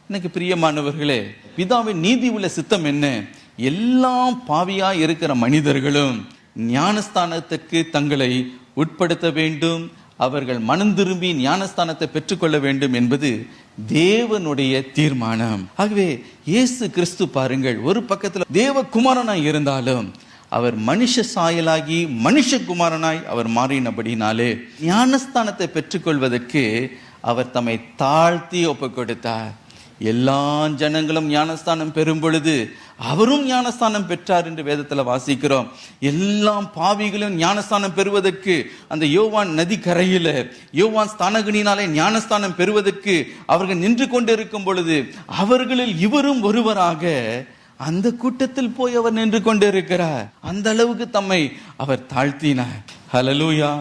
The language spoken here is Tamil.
எனக்கு பிரியமானவர்களே, பிதாவின் நீதி உள்ள சித்தம் என்ன? எல்லாம் பாவியா இருக்கிற மனிதர்களும் ஞானஸ்தானத்திற்கு தங்களை உட்படுத்த வேண்டும், அவர்கள் மனம் திரும்பி ஞானஸ்தானத்தை பெற்றுக்கொள்ள வேண்டும் என்பது தேவனுடைய தீர்மானம். ஆகவே இயேசு கிறிஸ்து பாருங்கள், ஒரு பக்கத்தில் தேவகுமாரனாய் இருந்தாலும் அவர் மனுஷ சாயலாகி மனுஷகுமாரனாய் அவர் மாறினபடினாலே ஞானஸ்தானத்தை பெற்றுக்கொள்வதற்கு அவர் தம்மை தாழ்த்தி ஒப்பு கொடுத்தார். எல்லா ஜனங்களும் ஞானஸ்தானம் பெறும் பொழுது அவரும் ஞானஸ்தானம் பெற்றார் என்று வேதத்தில் வாசிக்கிறோம். எல்லாம் பாவிகளும் ஞானஸ்தானம் பெறுவதற்கு அந்த யோவான் நதி கரையில யோவான் ஸ்தானகனினாலே ஞானஸ்தானம் பெறுவதற்கு அவர்கள் நின்று கொண்டிருக்கும் பொழுது அவர்களில் இவரும் ஒருவராக அந்த கூட்டத்தில் போய் அவர் நின்று கொண்டிருக்கிறார். அந்த அளவுக்கு தம்மை அவர் தாழ்த்தினார். ஹல்லேலூயா.